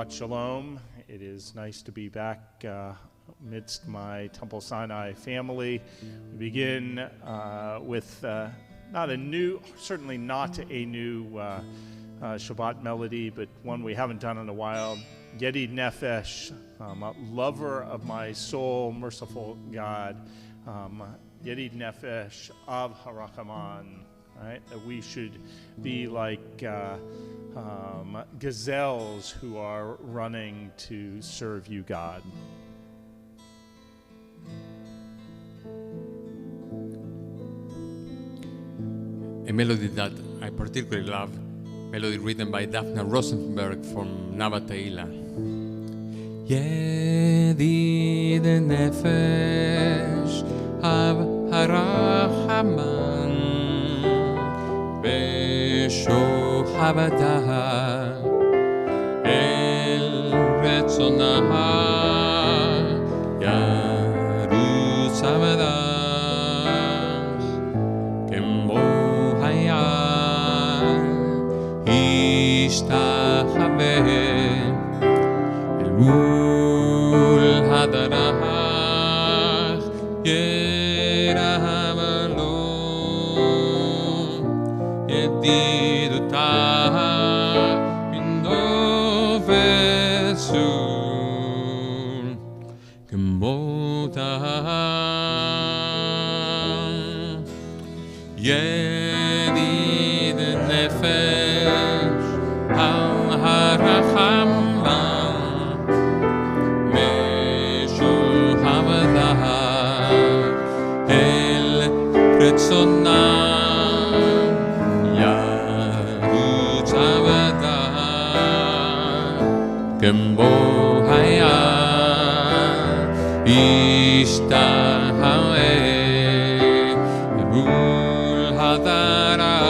Shabbat Shalom. It is nice to be back amidst my Temple Sinai family. We begin with certainly not a new Shabbat melody, but one we haven't done in a while. Yedid Nefesh, lover of my soul, merciful God. Yedid Nefesh of Harachaman. Right? That we should be like gazelles who are running to serve you, God. A melody that I particularly love, melody written by Daphne Rosenberg from Nava Teila. Yedid Nefesh of Harachaman ושוחבתה אל רצונה ירוץ עבדיו כמו היה השתחווה אל מול הדרך ירהב לו ידידותה מנופצון כמותה ידיד נפש הרחמן משוחבתה אל רצונה כמו היה השתחווה מול הדרך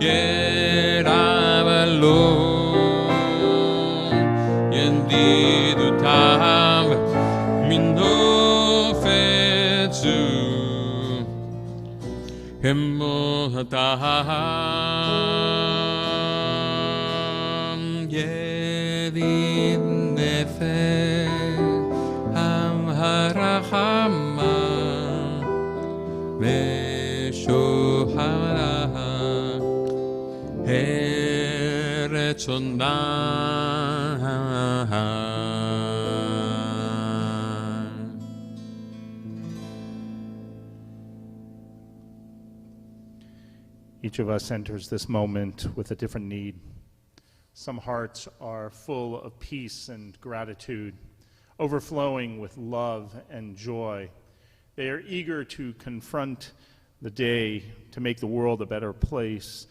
ירהב לו ידידותיו מנופצו כמותה ידיד נפש הרחמה משוחררה ארץ שונה. Each of us enters this moment with a different need. Some hearts are full of peace and gratitude, overflowing with love and joy. They are eager to confront the day to make the world a better place.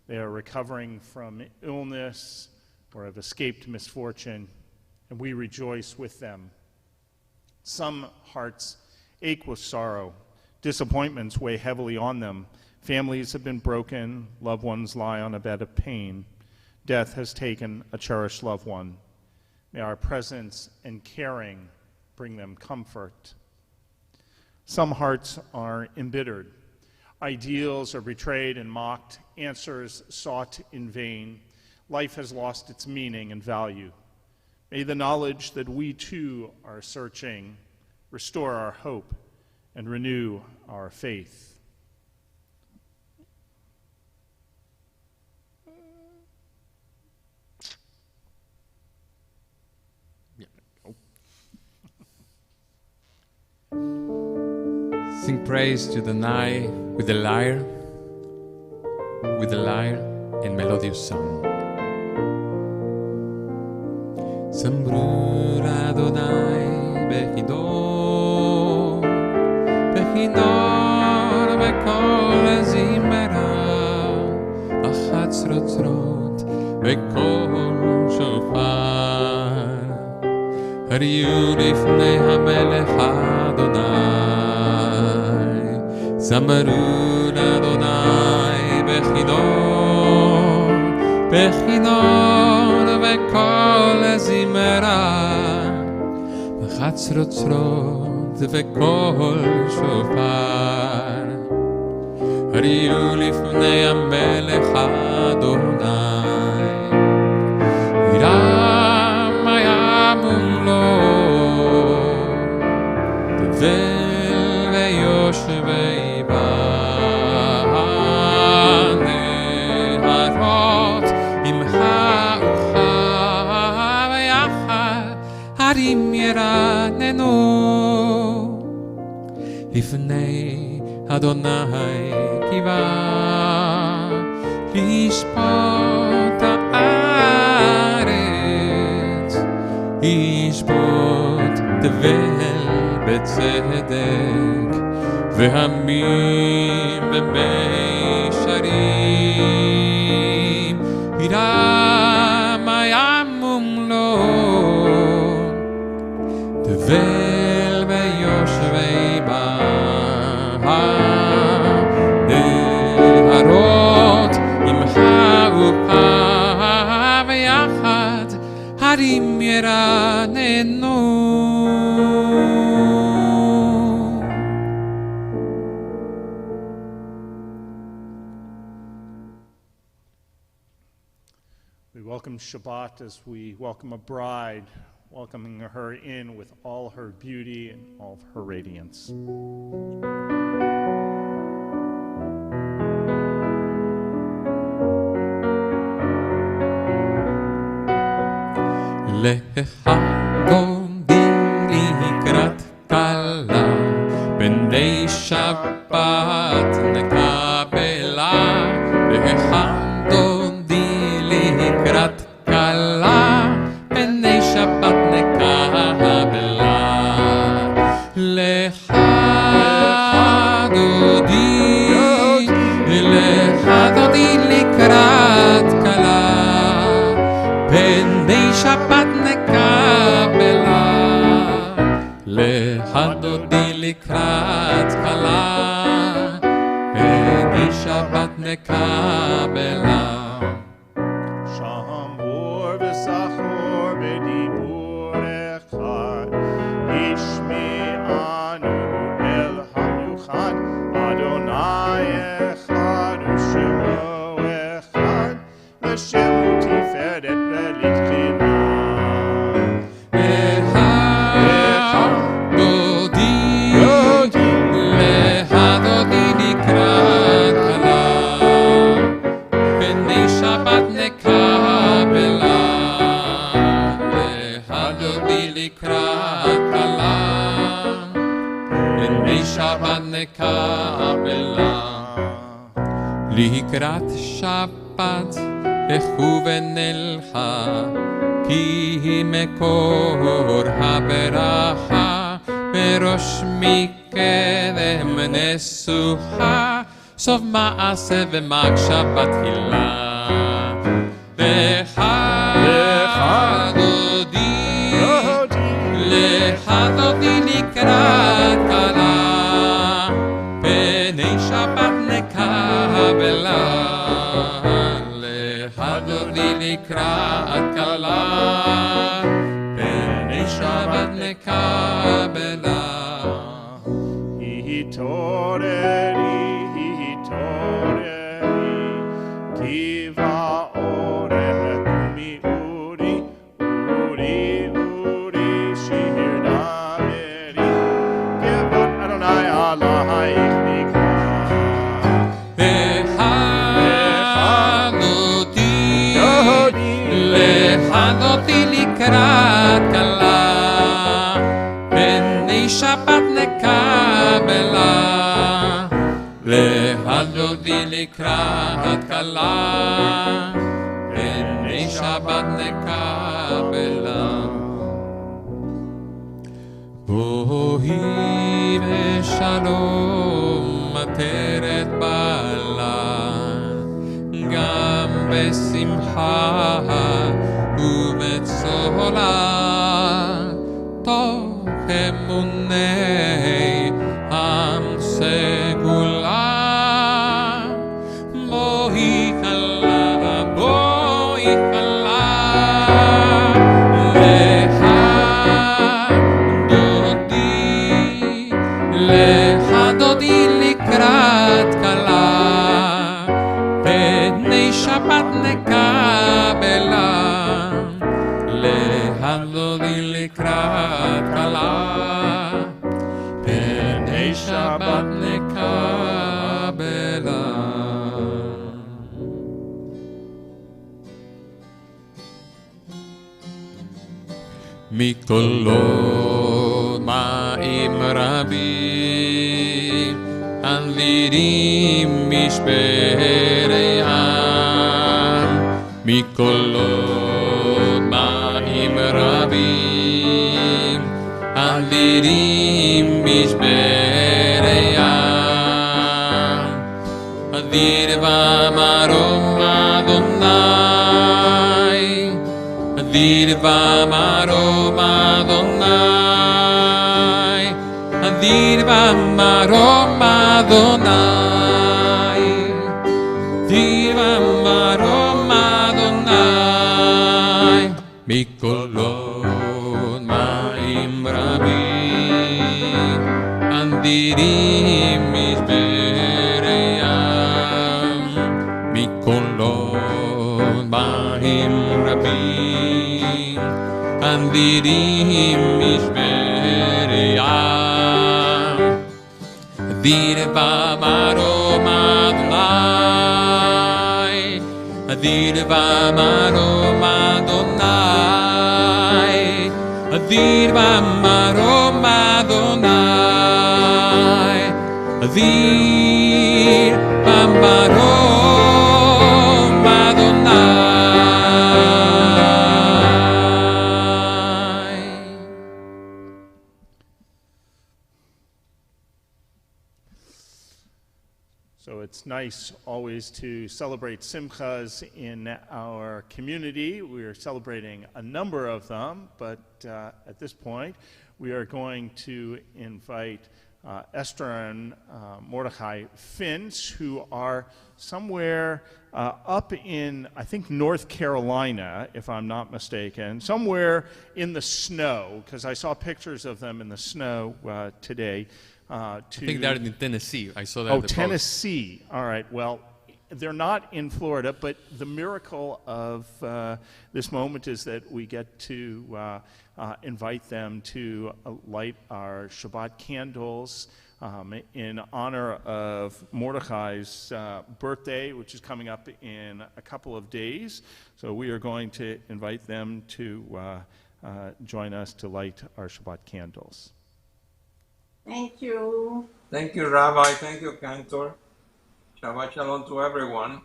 They are recovering from illness or have escaped misfortune, and we rejoice with them. Some hearts ache with sorrow. Disappointments weigh heavily on them. Families have been broken. Loved ones lie on a bed of pain. Death has taken a cherished loved one. May our presence and caring bring them comfort. Some hearts are embittered. Ideals are betrayed and mocked. Answers sought in vain. Life has lost its meaning and value. May the knowledge that we too are searching restore our hope and renew our faith. Sing praise to the night with the lyre and melodious song. Sambrur Adonai bechidor vekol zimera achatzrotzrot vekol shofar hariu lifnei hamelech Adonai Sambrur Adonai bechidor vekol zimera achatzrotzrot vekol shofar hariu lifnei hamelech Adonai Yiram hayamum lo tevel veyoshvei b'neharot imcha ucha v'yachad harim yeranenu lifnei Adonai kiva lishpot haaretz yishpot tevel betzedek vehamim b'meisharim yiram hayamum lo tevel veyoshvei neharot imcha ucha v'yachad harim yeranenu. We welcome Shabbat as we welcome a bride, welcoming her in with all her beauty and all of her radiance. Lecha gondi likrat kala b'nei Shabbat nekabela lecha gondi likrat kala b'nei Shabbat nekabela lecha dodi likrat kala b'nei Shabbat nekabela לחדודי לקראת כלה בני שבת נקבלה שמור וזכור בדיבור אחד ישמענו אל המיוחד אדוני אחד ושמו אחד לשם תפארת ולתחילה לקראת שבת אכוון אליך, כי היא מקור הברכה, וראש מקדם נשואה, סוף מעשה ומקשה בתחילה. לך דודי, לך דודי לקראת כלה, פני שבת נקבלה. לך דודי לקראת כלה, פני שבת נקבלה. לקראת כלה, פני שבת נקבלה. להדודי לקראת כלה, פני שבת נקבלה. בואי בשלום עטרת בעלה, גם בשמחה ובצהלה, תוך אמוני עם סגולה. בואי כלה, בואי כלה, לך דודי, לך דודי לקראת כלה, פני שבת נקבלה. להדודי לקראת כלה, פני שבת נקבלה. מקולות מים רבים, הנדירים משברי עם. מקולות מים רבים, הנדירים משברי עם. אדיר ומרום אדוני, אדיר ומרום אדוני, אדיר ומרום אדוני, אדיר ומרום אדוני. מקולות מים רבים, הנדירים משברי עם. מקולות מים רבים, הנדירים משברי עם. אדיר ומרום אדוני, אדיר ומרום אדוני, אדיר ומרום אדוני, אדיר ומרום אדוני. So it's nice always to celebrate simchas in our community. We are celebrating a number of them, but at this point we are going to invite Esther and Mordechai Finch, who are somewhere up in, I think, North Carolina, if I'm not mistaken, somewhere in the snow, because I saw pictures of them in the snow today. I think they're in Tennessee. I saw that. Oh, Tennessee. All right. Well, they're not in Florida, but the miracle of this moment is that we get to invite them to light our Shabbat candles in honor of Mordechai's birthday, which is coming up in a couple of days. So we are going to invite them to join us to light our Shabbat candles. Thank you. Thank you, Rabbi. Thank you, Cantor. Shabbat shalom to everyone.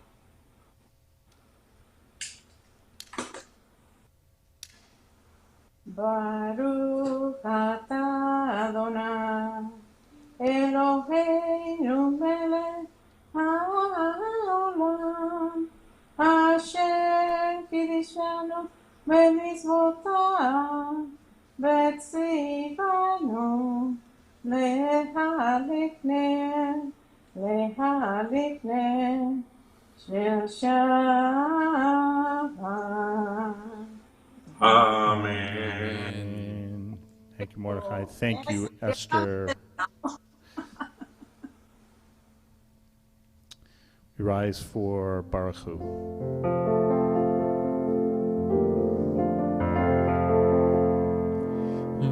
Baruch atah Adonai Eloheinu melech haolam Asher kiddushanu b'mitzvotav v'tzivanu lehaliknem shel Shabbat. Amen. Thank you, Mordecai. Thank you, Esther. We rise for Baruch Hu.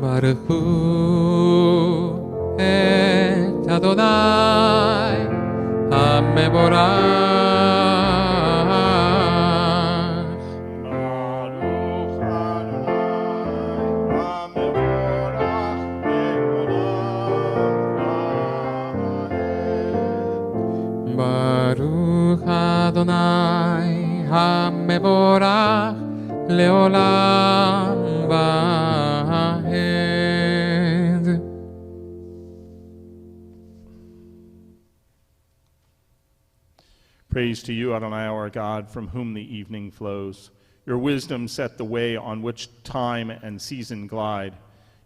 Baruch Hu et Adonai HaMevorach. Baruch Adonai HaMevorach Leolam Vahed. Praise to you, Adonai, our God, from whom the evening flows. Your wisdom set the way on which time and season glide.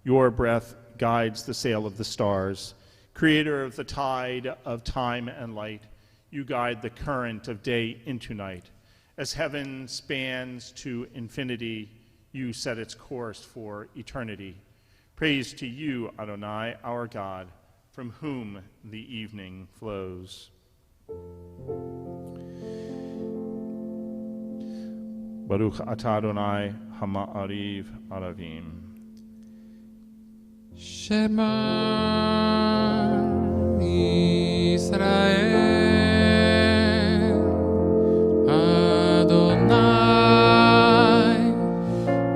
Your breath guides the sail of the stars. Creator of the tide of time and light, you guide the current of day into night. As heaven spans to infinity, you set its course for eternity. Praise to you, Adonai, our God, from whom the evening flows. Baruch atah Adonai hama'ariv aravim. Shema Yisrael Adonai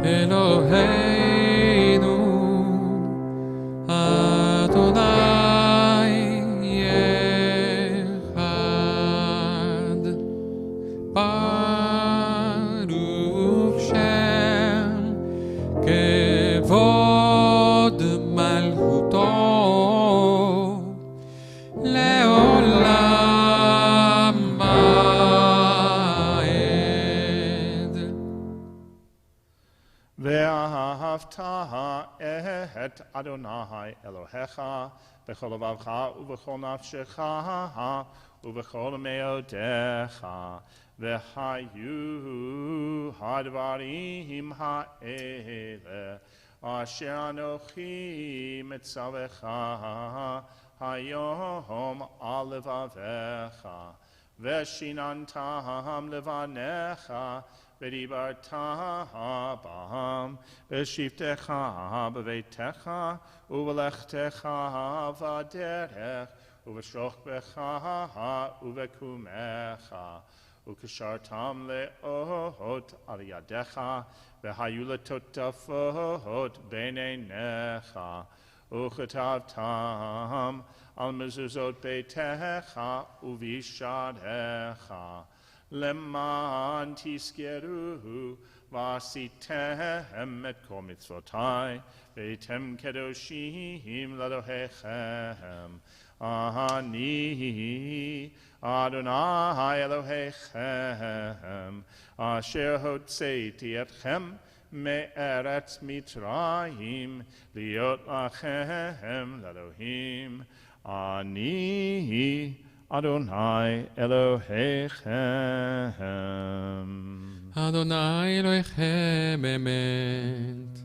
Eloheinu Adonai Echad Baruch Shem Kevod Malchuto Leolam Vaed. Ve'ahavta et Adonai Elohecha b'chol levavcha u'v'chol nafshecha u'v'chol me'odecha v'hayu hadvarim ha'ele asher anochi mitzavecha hayom al levavecha v'shinantam levanecha v'dibarta bam v'shivtecha b'veitecha u'v'lechtecha v'derech u'v'shochbecha u'v'kumecha u'kashartam le'ot al yadecha v'hayu letotafot b'neinecha u'chatavtam al mezuzot beitecha u'vishadecha Leman tiskeru vasitem et kol mitzvotai veitem kedoshim lalohechem Ani Adonai Elohechem asher hotzeiti etchem me'eretz Mitzrayim liot lachem lalohim Ani Adonai Elohechem. Adonai Elohechem emet.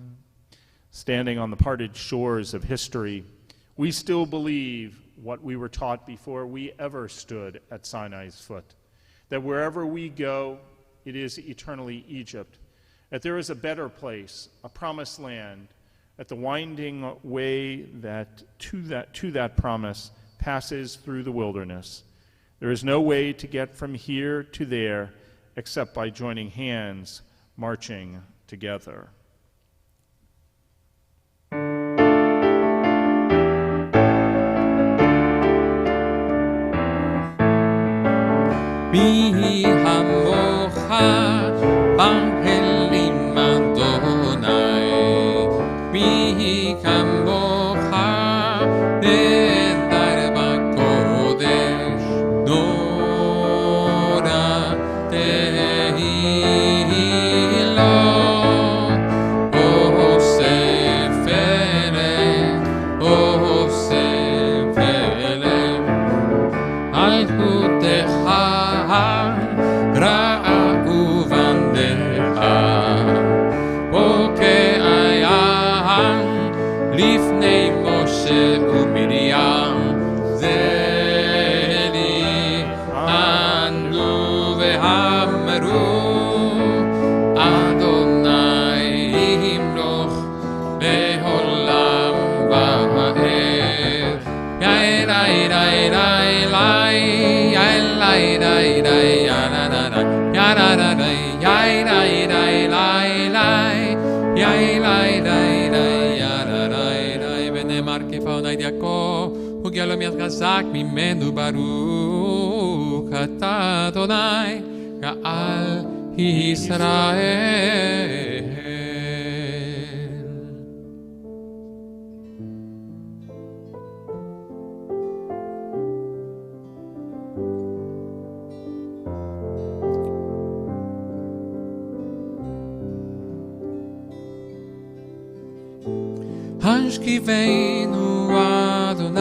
Standing on the parted shores of history, we still believe what we were taught before we ever stood at Sinai's foot, that wherever we go, it is eternally Egypt, that there is a better place, a promised land, that the winding way that to that promise passes through the wilderness. There is no way to get from here to there except by joining hands, marching together. mi hamocha b'angelim Adonai, mi hamocha neder b'kodesh, nora tehilo, osefele, al hutecha ra'u vandecha, וכעין לפני משה ומרים, זה לי ענו ואמרו, אדוני ימלוך לעולם ועד. יאי לי לי לי לי, יאי לי לי לי, יאי לי לי לי לי, יאי לי לי לי, ונאמר כפרנאי דיעקב, וגאלו מיד חזק ממנו, ברוך אתה אדוני גאל ישראל. השכיבנו אדוני,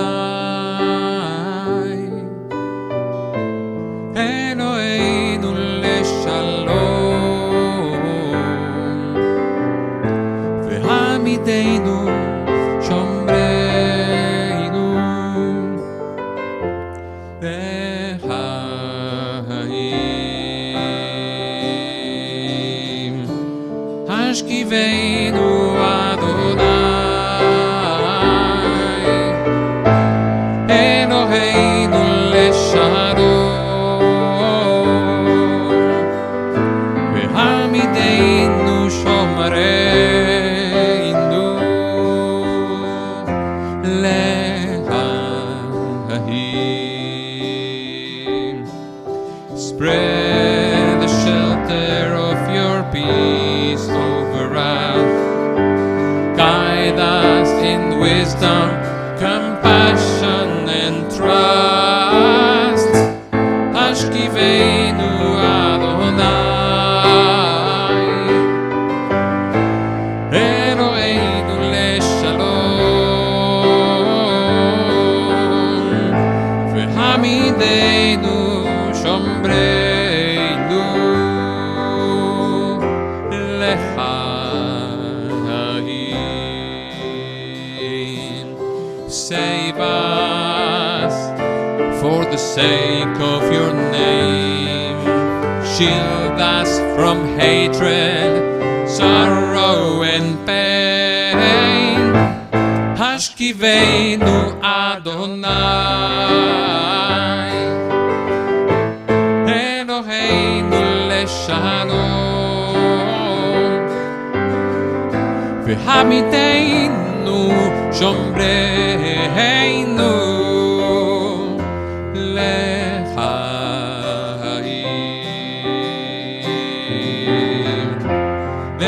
אלוהינו לשלום, והעמידנו שומרנו בחיים. השכיבנו אדוני, אלוהינו לשלום, והעמידנו שומרנו לחיים. Spread the shelter of your peace over us, guide us in wisdom, compassion and trust. השכיבנו אדוני, אלוהינו לשלום, והעמידנו שומרנו לחיים. Save us for the sake of your name. Shield us from hatred, sorrow and pain. השכיבנו אדוני, אלוהינו לשלום, והעמידנו שומרנו לחיים,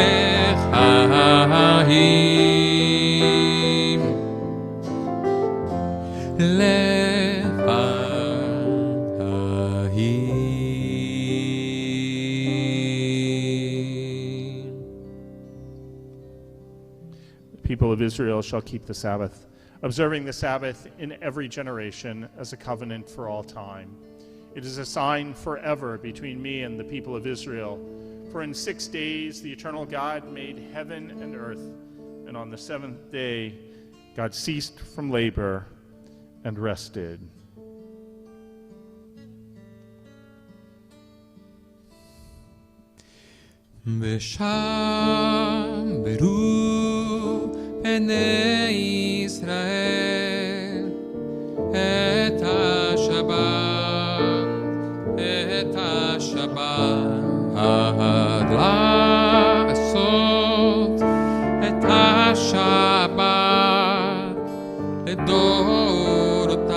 לחיים, לחיים. People of Israel shall keep the Sabbath, observing the Sabbath in every generation as a covenant for all time. It is a sign forever between me and the people of Israel. For in 6 days the eternal God made heaven and earth, and on the seventh day God ceased from labor and rested. ושם ברו בני ישראל את השבת, את השבת לעשות את השבת לדורותם,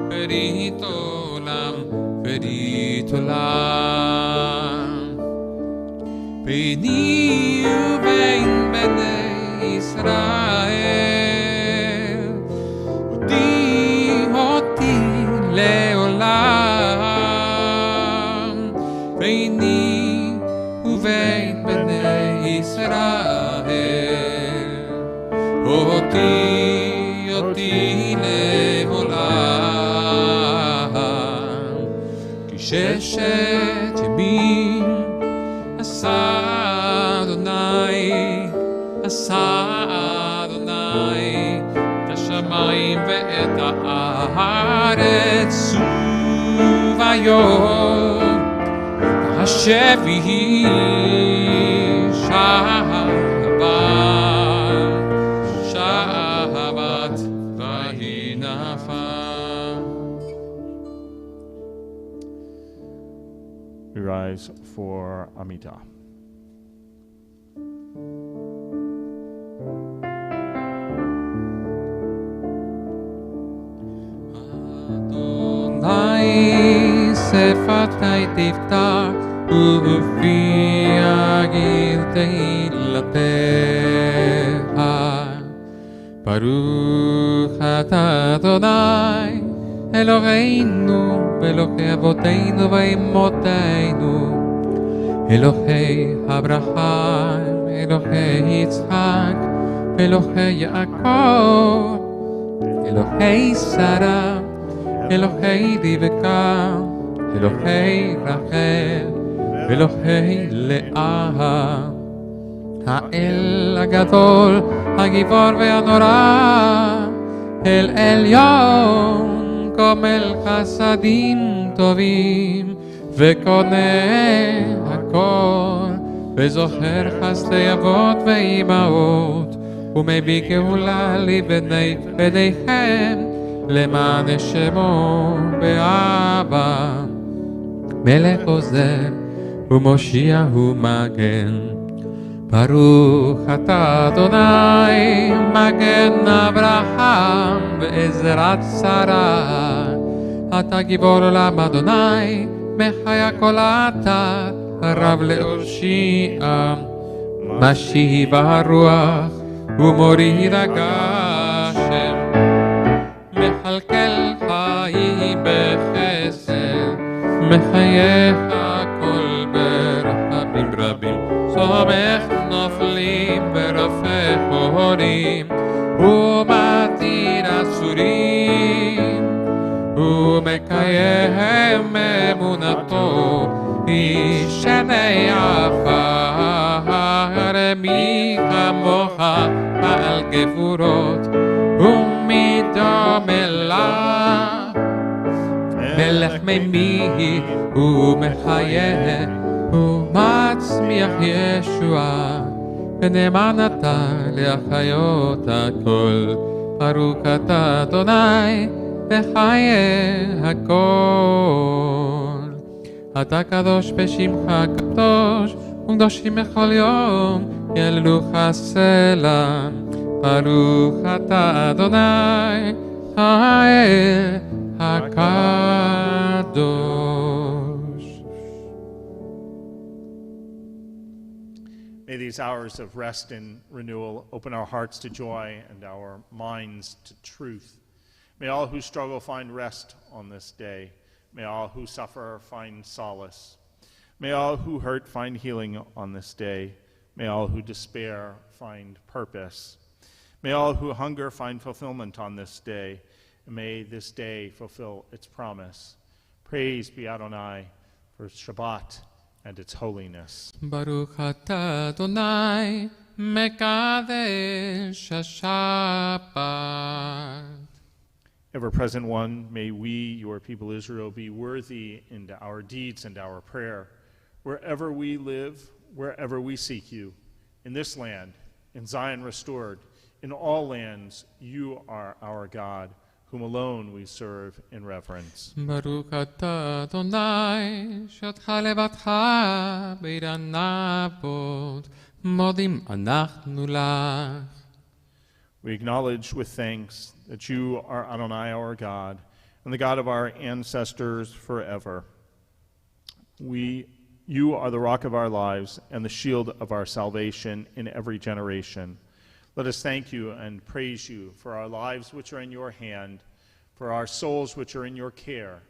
ברית עולם ברית ברית עולם ביני ובין בני ישראל אותי לעולם ביני ובין בני ישראל אותי לעולם כי ששת ימים עשה אדוני את השמיים ואת הארץ וביום השביעי שבת ויהי נפל. We rise for Amidah. אדוני שפתי תפתח ובפי אגיד תהילתך ברוך אתה אדוני אלוהינו ואלוהי אבותינו ואמותינו אלוהי אברהם אלוהי יצחק אלוהי יעקב אלוהי שרה אלוהי רבקה אלוהי רחל אלוהי לאה האל הגדול הגיבור והנורא אל עליון גומל חסדים טובים וקונה הכל וזוכר חסדי אבות ואימהות ומביא גאולה לבני בניכם למען שמו באהבה מלך עוזר ומושיע ומגן ברוך אתה אדוני מגן אברהם ועזרת שרה אתה גיבור עולם אדוני מחיה כל אתה רב להושיע משיב הרוח ומוריד הגשם מחלקל חיים בחסד מחייך כל ברחמים רבים סומך נופלים ברופא הורים ומתיר אסורים ומקיים אמונתו אישני עפר מי כמוך בעל גבורות ומי דומה לה מלך ממית ומחיה ומצמיח ישועה ונאמן אתה להחיות הכל ברוך אתה אדוני בחיי הכל אתה קדוש בשמך קדוש וקדושים בכל יום יהללוך סלע ברוך אתה אדוני האל הקדוש. May these hours of rest and renewal open our hearts to joy and our minds to truth. May all who struggle find rest on this day. May all who suffer find solace. May all who hurt find healing on this day. May all who despair find purpose. May all who hunger find fulfillment on this day. And may this day fulfill its promise. Praise be Adonai for Shabbat and its holiness. Baruch atah Adonai mekadesh Shabbat. Ever-present one, may we, your people Israel, be worthy in our deeds and our prayer, wherever we live, wherever we seek you, in this land, in Zion restored, in all lands, you are our God, whom alone we serve in reverence. Baruch atah Adonai she'otcha levatcha b'ira navod modim anachnu lach. We acknowledge with thanks that you are Adonai our God, and the God of our ancestors forever. You are the rock of our lives and the shield of our salvation in every generation. Let us thank you and praise you for our lives which are in your hand, for our souls which are in your care,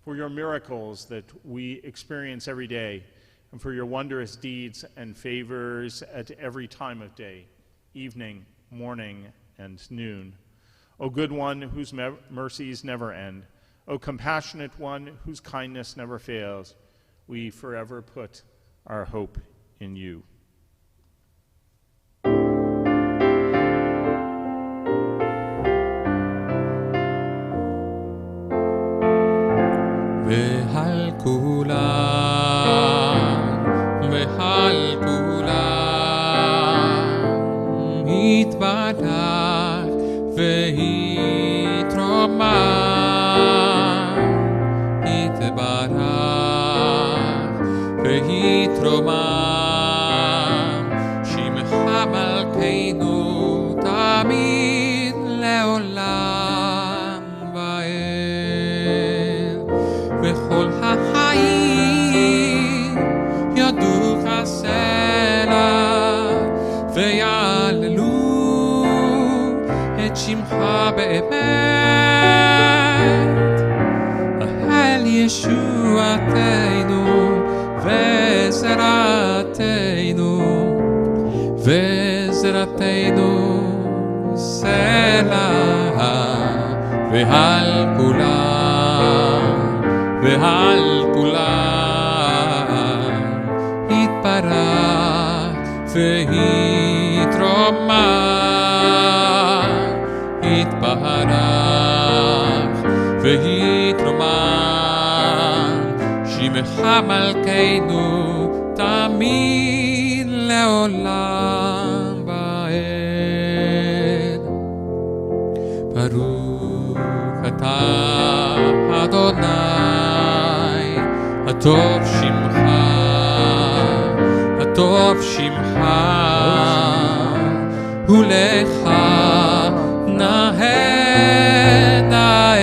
for your miracles that we experience every day, and for your wondrous deeds and favors at every time of day, evening, morning, and noon. O good one whose mercies never end, O compassionate one whose kindness never fails, we forever put our hope in you. ועל כולם, ועל כולם, יתברך ויתרומם, יתברך ויתרומם, שמך מלכנו תמיד לעולם ועד. וכל החיים יודוך סלע ויעללו את שמך באמת, אל ישועתנו וזרעתנו סלע ועל כולם, ועל כולם יתברך ויתרומם, יתברך ויתרומם, שמך מלכנו תמיד לעולם ועד. ברוך אתה אדוני, הטוב שמך, הטוב שמך, ולך נאה נאה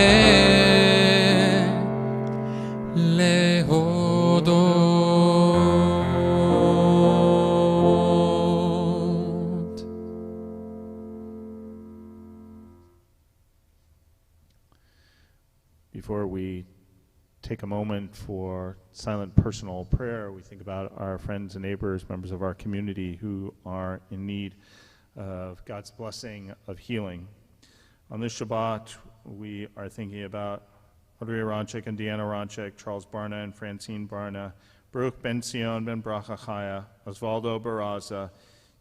להודות. Before we take a moment for silent personal prayer, we think about our friends and neighbors, members of our community who are in need of God's blessing of healing. On this Shabbat, we are thinking about Audrey Ronchik and Deanna Ronchik, Charles Barna and Francine Barna, Baruch Ben Sion Ben Bracha Chaya, Osvaldo Barraza,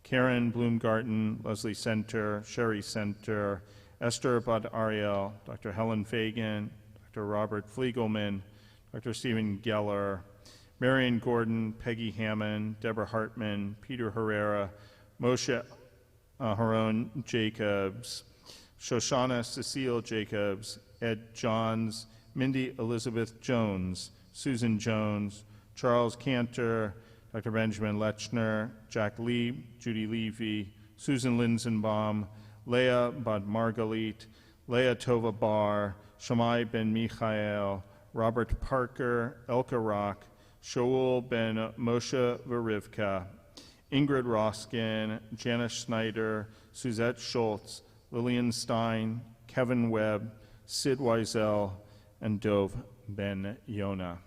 Karen Bloomgarten, Leslie Center, Sherry Center, Esther Bud Ariel, Dr. Helen Fagan, Dr. Robert Fliegelman, Dr. Stephen Geller, Marion Gordon, Peggy Hammond, Deborah Hartman, Peter Herrera, Moshe Haron Jacobs, Shoshana Cecile Jacobs, Ed Johns, Mindy Elizabeth Jones, Susan Jones, Charles Cantor, Dr. Benjamin Lechner, Jack Lee, Judy Levy, Susan Linsenbaum, Leah Bad Margalit, Leah Tova Bar, Shammai Ben Michael, Robert Parker, Elka Rock, Shaul Ben Moshe Verivka, Ingrid Roskin, Janice Schneider, Suzette Schultz, Lillian Stein, Kevin Webb, Sid Wiesel, and Dov Ben Yona.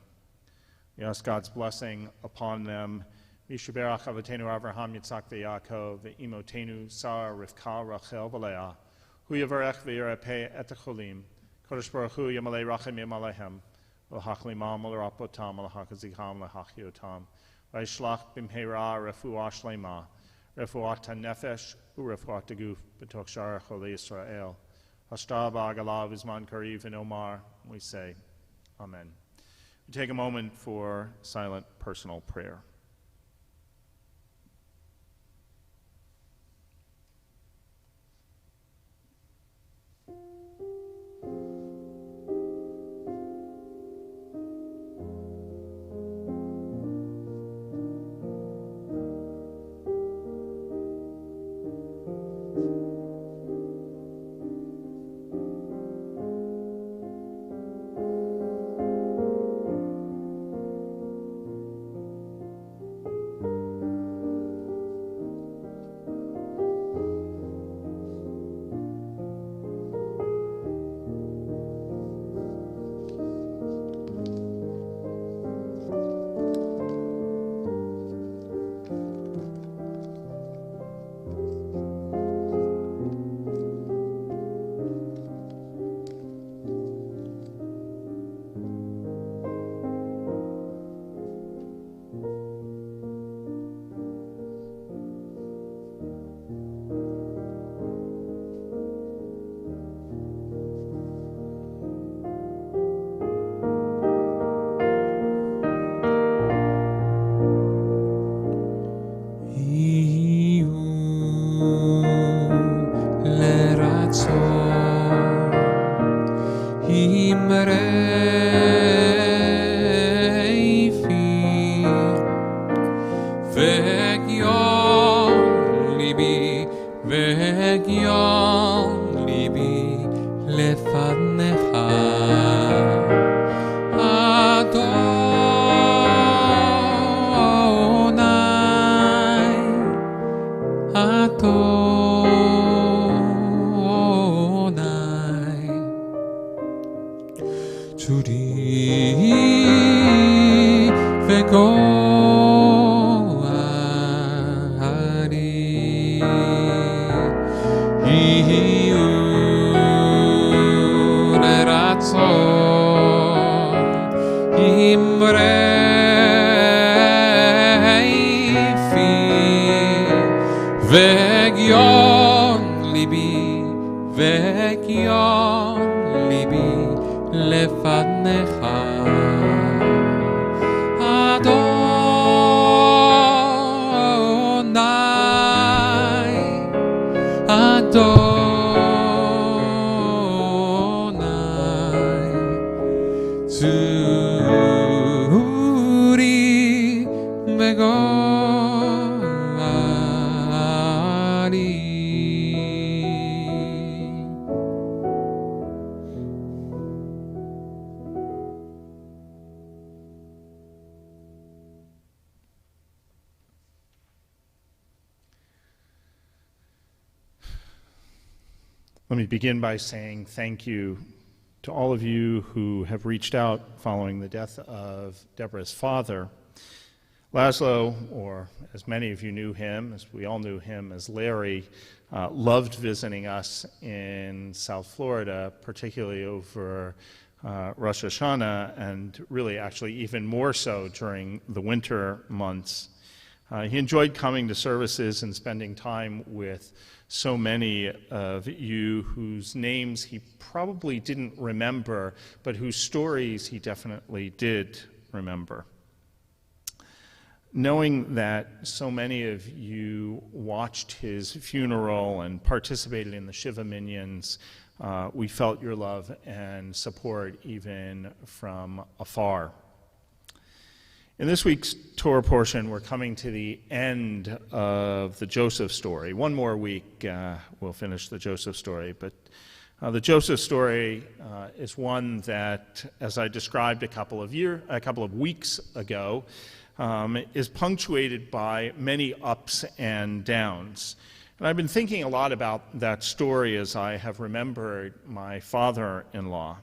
We ask God's blessing upon them. Mishaberach Avatenu Avraham Yitzhak veYaakov ve'imotenu Sarah Rivka Rachel v'Leah Hu Yavarech ve'yirapeh et hacholim Kodesh Baruch Hu Yamalei Rachem Yamalehem L'hachlimam L'rapotam L'hachazikam L'hachyotam V'yishlach b'mheira refuah shlema refuat hanefesh u'refuat haguf b'toch shar Cholei Yisrael Hashta ba'agalav Izman Kariv and Omar. We say, Amen. We take a moment for silent personal prayer. וגוארי יהיו לרצון אמרי פי והגיון ליבי לפניך Adonai Tzuri Megori. Let me begin by saying thank you to all of you who have reached out following the death of Deborah's father. Laszlo, or as many of you knew him, as we all knew him as Larry, loved visiting us in South Florida, particularly over Rosh Hashanah, and really actually even more so during the winter months. He enjoyed coming to services and spending time with so many of you whose names he probably didn't remember, but whose stories he definitely did remember. Knowing that so many of you watched his funeral and participated in the Shiva Minions, we felt your love and support even from afar. In this week's Torah portion, we're coming to the end of the Joseph story. One more week, we'll finish the Joseph story, but the Joseph story is one that, as I described a couple of weeks ago, is punctuated by many ups and downs. And I've been thinking a lot about that story as I have remembered my father-in-law.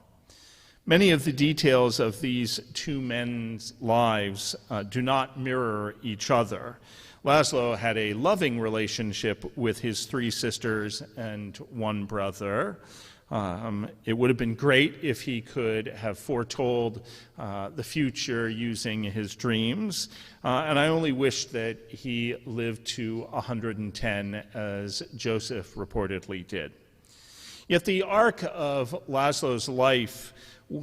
Many of the details of these two men's lives do not mirror each other. Laszlo had a loving relationship with his three sisters and one brother. It would have been great if he could have foretold the future using his dreams, and I only wish that he lived to 110, as Joseph reportedly did. Yet the arc of Laszlo's life,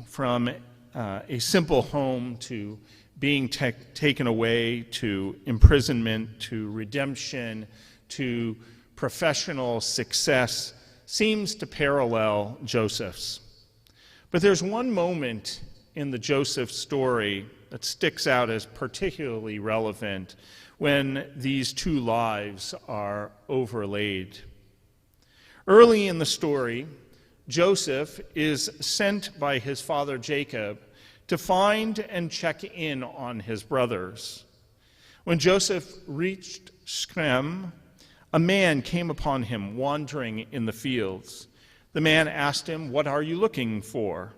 from a simple home to being taken away, to imprisonment, to redemption, to professional success, seems to parallel Joseph's. But there's one moment in the Joseph story that sticks out as particularly relevant when these two lives are overlaid. Early in the story, Joseph is sent by his father Jacob to find and check in on his brothers. When Joseph reached Shechem, a man came upon him wandering in the fields. The man asked him, "What are you looking for?"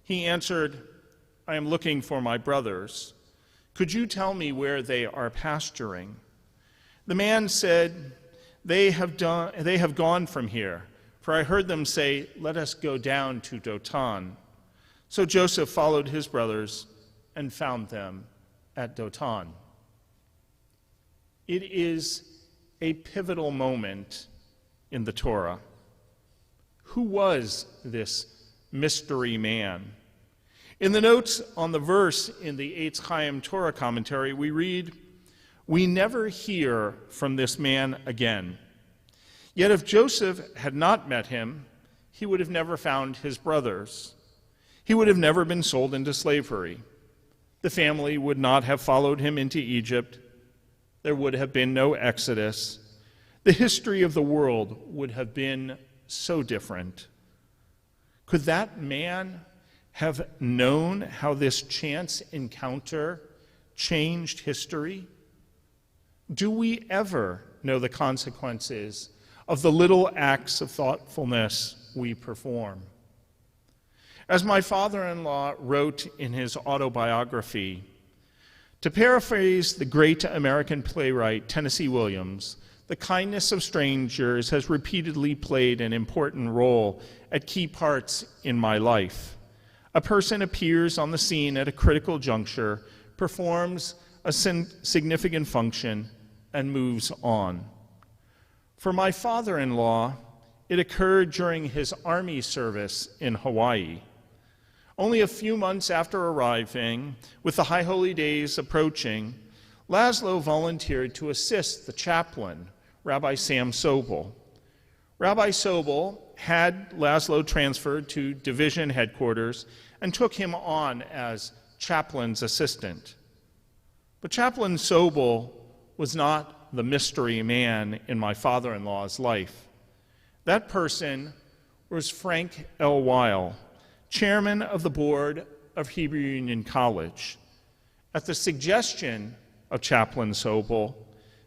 He answered, "I am looking for my brothers. Could you tell me where they are pasturing?" The man said, They have gone from here, for I heard them say, 'Let us go down to Dothan.' So Joseph followed his brothers and found them at Dothan." It is a pivotal moment in the Torah. Who was this mystery man? In the notes on the verse in the Eitz Chaim Torah commentary, we read, "We never hear from this man again. Yet if Joseph had not met him, he would have never found his brothers. He would have never been sold into slavery. The family would not have followed him into Egypt. There would have been no Exodus. The history of the world would have been so different." Could that man have known how this chance encounter changed history? Do we ever know the consequences of the little acts of thoughtfulness we perform? As my father-in-law wrote in his autobiography, To paraphrase the great American playwright Tennessee Williams, the kindness of strangers has repeatedly played an important role at key parts in my life. A person appears on the scene at a critical juncture, performs a significant function, and moves on. For my father-in-law, it occurred during his Army service in Hawaii. Only a few months after arriving, with the High Holy Days approaching, Laszlo volunteered to assist the chaplain, Rabbi Sam Sobel. Rabbi Sobel had Laszlo transferred to division headquarters and took him on as chaplain's assistant. But Chaplain Sobel was not the mystery man in my father-in-law's life. That person was Frank L. Weil, chairman of the board of Hebrew Union College. At the suggestion of Chaplain Sobel,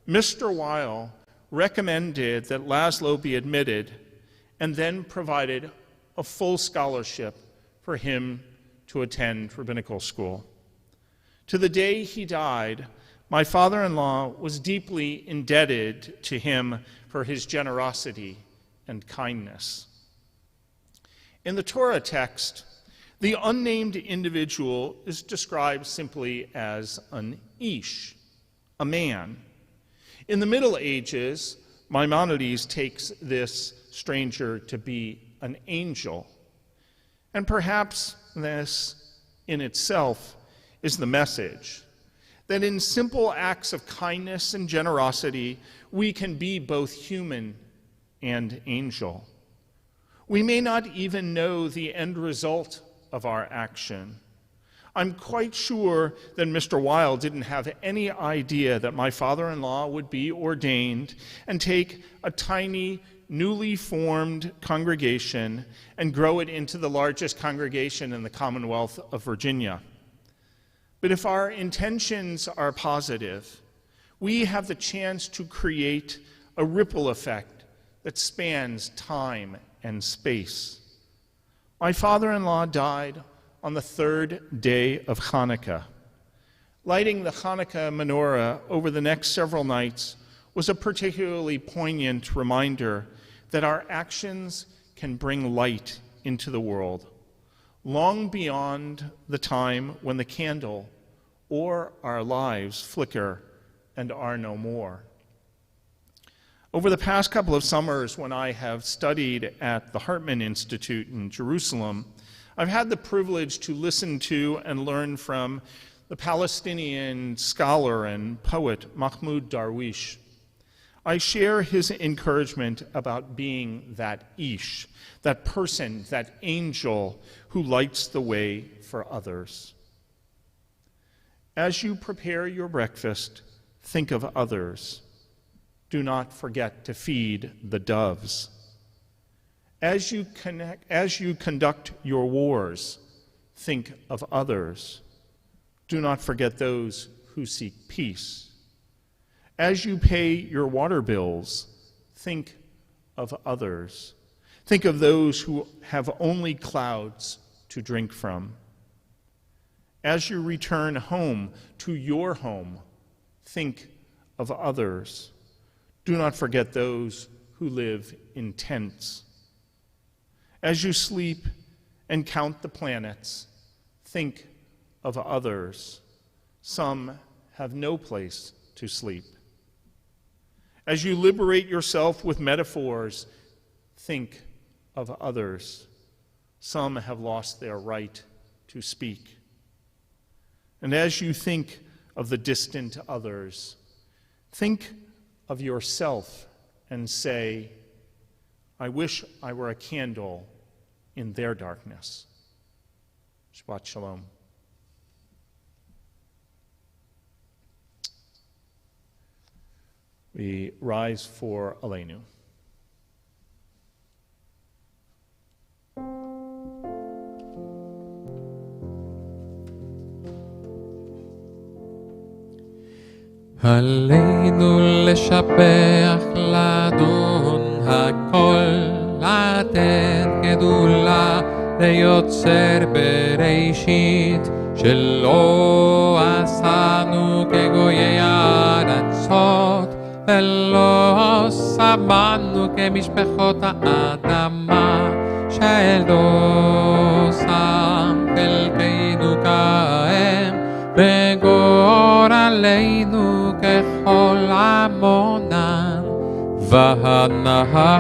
Mr. Weil recommended that Laszlo be admitted and then provided a full scholarship for him to attend rabbinical school. To the day he died, my father-in-law was deeply indebted to him for his generosity and kindness. In the Torah text, the unnamed individual is described simply as an ish, a man. In the Middle Ages, Maimonides takes this stranger to be an angel. And perhaps this in itself is the message, that in simple acts of kindness and generosity, we can be both human and angel. We may not even know the end result of our action. I'm quite sure that Mr. Weil didn't have any idea that my father-in-law would be ordained and take a tiny, newly formed congregation and grow it into the largest congregation in the Commonwealth of Virginia. But if our intentions are positive, we have the chance to create a ripple effect that spans time and space. My father-in-law died on the third day of Hanukkah. Lighting the Hanukkah menorah over the next several nights was a particularly poignant reminder that our actions can bring light into the world, long beyond the time when the candle or our lives flicker and are no more. Over the past couple of summers, when I have studied at the Hartman Institute in Jerusalem, I've had the privilege to listen to and learn from the Palestinian scholar and poet Mahmoud Darwish. I share his encouragement about being that ish, that person, that angel who lights the way for others. As you prepare your breakfast, think of others. Do not forget to feed the doves. As you conduct your wars, think of others. Do not forget those who seek peace. As you pay your water bills, think of others. Think of those who have only clouds to drink from. As you return home to your home, think of others. Do not forget those who live in tents. As you sleep and count the planets, think of others. Some have no place to sleep. As you liberate yourself with metaphors, think of others. Some have lost their right to speak. And as you think of the distant others, think of yourself and say, I wish I were a candle in their darkness. Shabbat Shalom. We rise for Aleinu. עלינו לשבח לאדון הכל, לתת גדולה ליוצר בראשית, שלא עשנו כגויי הארצות, ולא שמנו כמשפחות האדמה, שלא שם חלקנו כהם, וגורלנו ככל עמונם, ואנחנו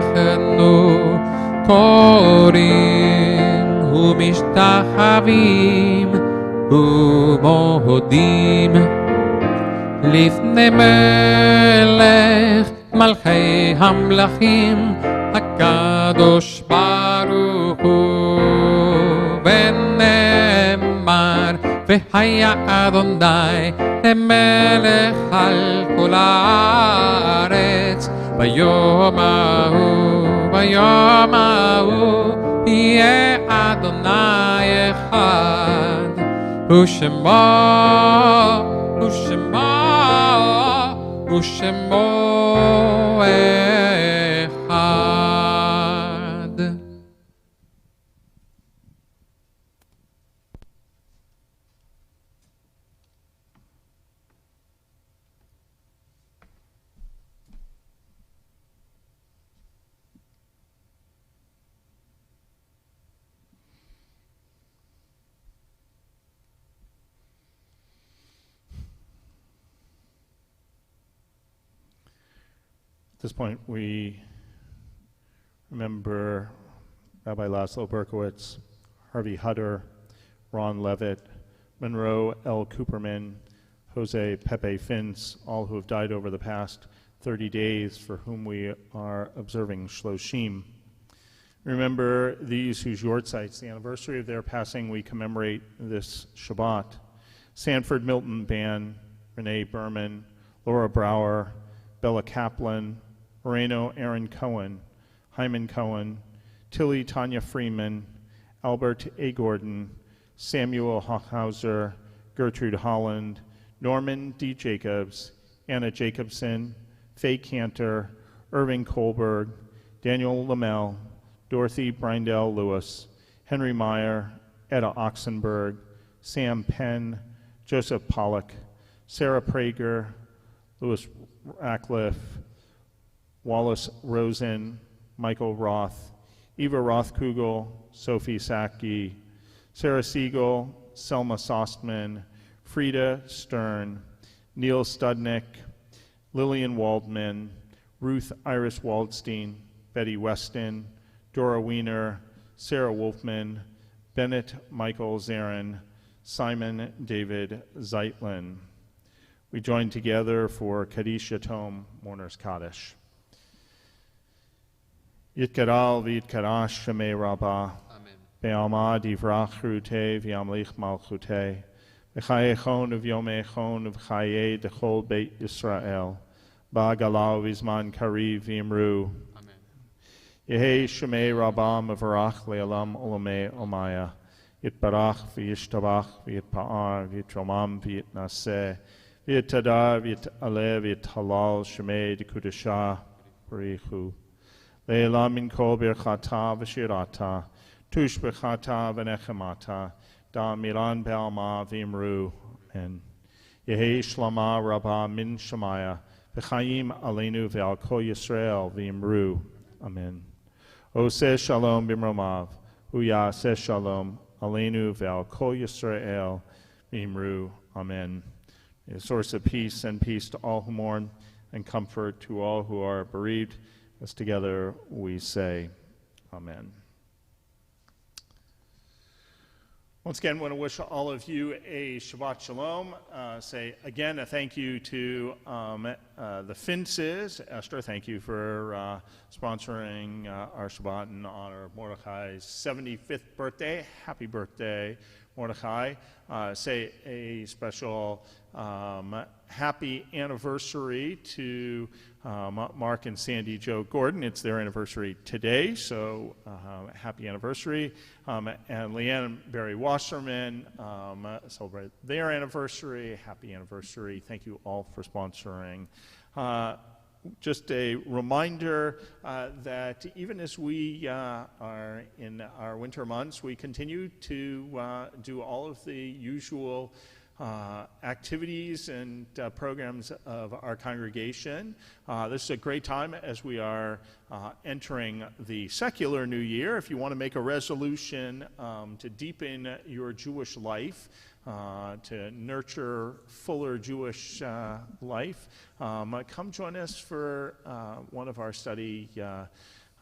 קוראים ומשתחווים ומודים לפני מלך מלכי המלכים הקדוש ברוך הוא, ונאמר והיה אדוני למלך על כל הארץ, ביום ההוא יהיה אדוני אחד, ושמו אחד. At this point, we remember Rabbi Laszlo Berkowitz, Harvey Hutter, Ron Levitt, Monroe L. Cooperman, Jose Pepe Fins, all who have died over the past 30 days, for whom we are observing Shloshim. Remember these whose yortzites, the anniversary of their passing, we commemorate this Shabbat. Sanford Milton Ban, Renee Berman, Laura Brower, Bella Kaplan, Moreno Aaron Cohen, Hyman Cohen, Tilly Tanya Freeman, Albert A. Gordon, Samuel Hochhauser, Gertrude Holland, Norman D. Jacobs, Anna Jacobson, Faye Cantor, Irving Kohlberg, Daniel Lamel, Dorothy Brindell Lewis, Henry Meyer, Etta Oxenberg, Sam Penn, Joseph Pollock, Sarah Prager, Louis Ratcliffe, Wallace Rosen, Michael Roth, Eva Rothkugel, Sophie Saki, Sarah Siegel, Selma Sostman, Frida Stern, Neil Studnick, Lillian Waldman, Ruth Iris Waldstein, Betty Weston, Dora Wiener, Sarah Wolfman, Bennett Michael Zarin, Simon David Zeitlin. We join together for Kaddish Yatom, Mourner's Kaddish. Yitkaral v'yitkarash shemei rabbah, be'alma divrach churute v'yamlich malchute, v'chayechon v'yomechon v'chaye dechol beit Yisrael, ba'galau v'zman kariv v'imru. Yehei shemei rabbah mevarach le'alam olamei omaya, yitbarach v'yishtabach v'yitpa'ar v'yitromam v'yitnaseh, v'yitadar v'yitaleh v'yithalal shemei dekudashah barichu. Le'elam min kol birchata v'shirata, tush b'chata v'nechemata, da milan be'alma v'imru. Amen. Yehei shlama rabbah min shemaya, v'chayim aleinu ve'al kol Yisrael v'imru. Amen. Oseh shalom b'mromav, uyaseh shalom aleinu ve'al kol Yisrael v'imru. Amen. A source of peace, and peace to all who mourn, and comfort to all who are bereaved. As together we say, Amen. Once again, I want to wish all of you a Shabbat Shalom. Say again a thank you to the Finces. Esther, thank you for sponsoring our Shabbat in honor of Mordechai's 75th birthday. Happy birthday, Mordechai. Say a special happy anniversary to Mark and Sandy Jo Gordon. It's their anniversary today, so happy anniversary. And Leanne and Barry Wasserman celebrate their anniversary. Happy anniversary. Thank you all for sponsoring. just a reminder that even as we are in our winter months, we continue to do all of the usual activities and programs of our congregation. This is a great time as we are entering the secular new year. If you want to make a resolution to deepen your Jewish life, to nurture fuller Jewish life, come join us for one of our study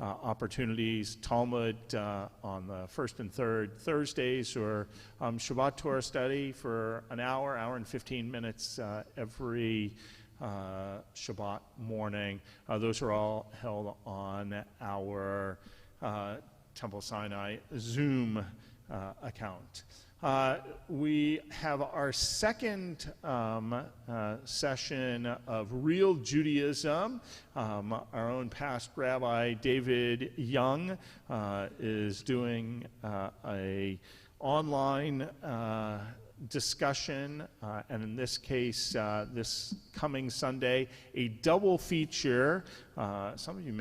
opportunities, Talmud on the first and third Thursdays, or Shabbat Torah study for an hour and 15 minutes every Shabbat morning. Those are all held on our Temple Sinai Zoom account. We have our second session of Real Judaism. Our own past Rabbi David Young is doing a online discussion, and in this case, this coming Sunday, a double feature. Some of you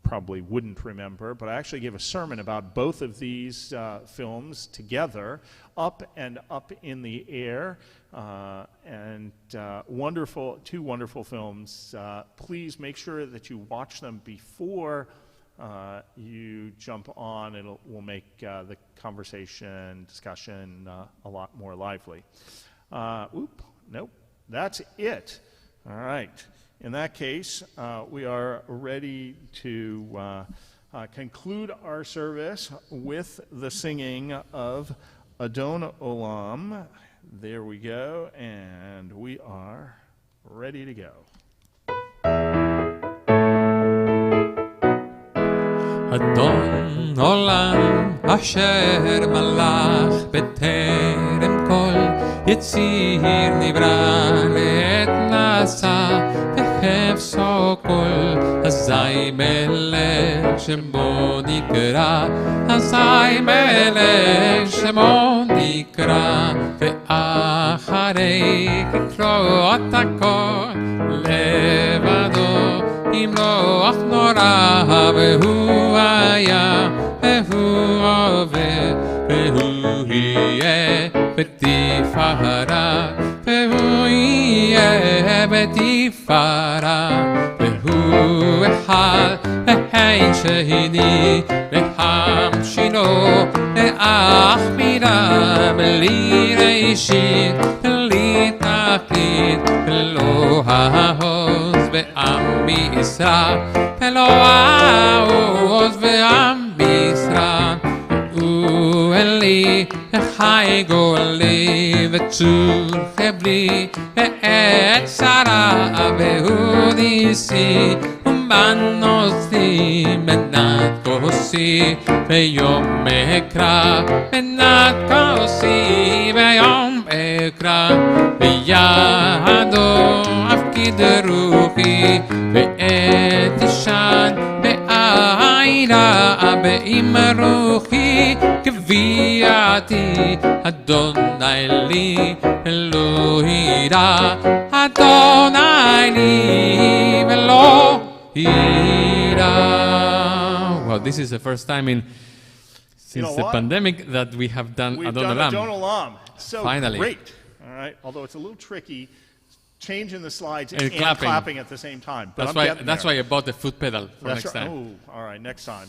probably wouldn't remember, but I actually gave a sermon about both of these films together, Up and Up in the Air, and two wonderful films. Please make sure that you watch them before you jump on. Will make the conversation, discussion a lot more lively. Nope, that's it. All right. In that case, we are ready to conclude our service with the singing of Adon Olam. There we go, and we are ready to go. Adon Olam Asher Malach B'terem Kol Yetzir Nivra Le'et Nasa Hefso Kol Azai Melech Shemo Nikra Azai Melech Shemo Nikra Ve'acharei Kikrot HaKol Levado Imloach Nora Ve'hu Aya Ve'hu Ove Ve'hu Yeh B'tifara Ve'hu Yeh B'tifara Ve'hu Echad Ve'hein Shehini Ve'ham Shilo Ve'ach Mira B'li Reishit B'li Tachlit B'lo Ha'hoz Ve'am B'Yisrael B'lo Ha'hoz Ve'am B'Yisrael Eli Echai Goli V'tzur Chebli Ve'et Sara Ve'hu Nisi U'manosti Benat Kosi Ve'yom Ekra Benat Kosi Ve'yom Ekra Ve'yado Afkid Ruchi Ve'et Ishan Ve'ayra Be'im Ruchi Kviati Adonai Li Elohi Ra Adonai Li Elohi Ra. Well, this is the first time since the pandemic that we have done We've Adon done Olam. Adon Olam. So Finally. Great. All right. Although it's a little tricky, changing the slides and clapping. clapping at the same time. But That's why I bought the foot pedal for That's next right. time. Oh, all right. Next time.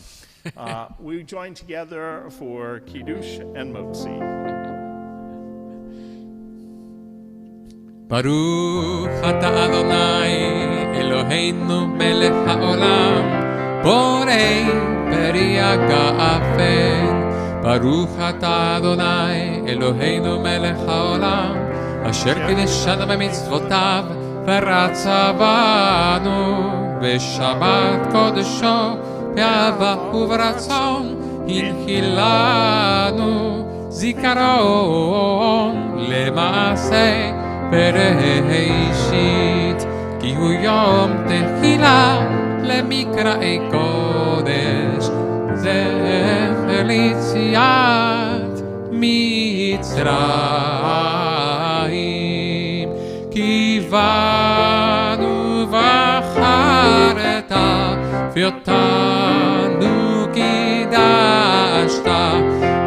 We join together for Kiddush and Motzi. Baruch Ata Adonai Eloheinu Melech HaOlam Borei Beria Ga'afen Baruch Ata Adonai Eloheinu Melech HaOlam Asher Kideshanu b'mitzvotav V'ratza banu V'shabbat kodesho Be'ava u'v'ratzon Hinchilanu Zikaron Le'maaseh Bereshit Ki hu yom tehila Lemikrai kodesh Zecher litziat Mitzrayim Kivanu v'cha ואותנו קידשת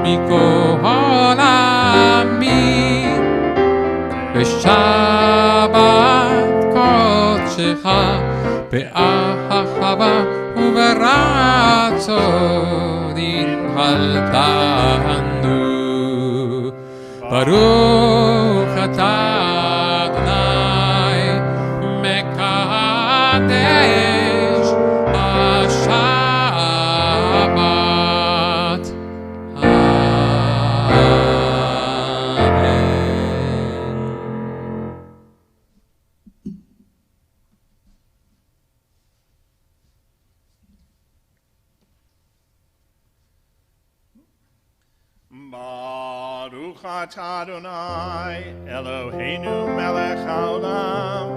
מכל עמים בשבת קודשך באהבה וברצון הנחלתנו. ברוך אתה אדוני מקדש השבת. Baruch atah Adonai Eloheinu melech haolam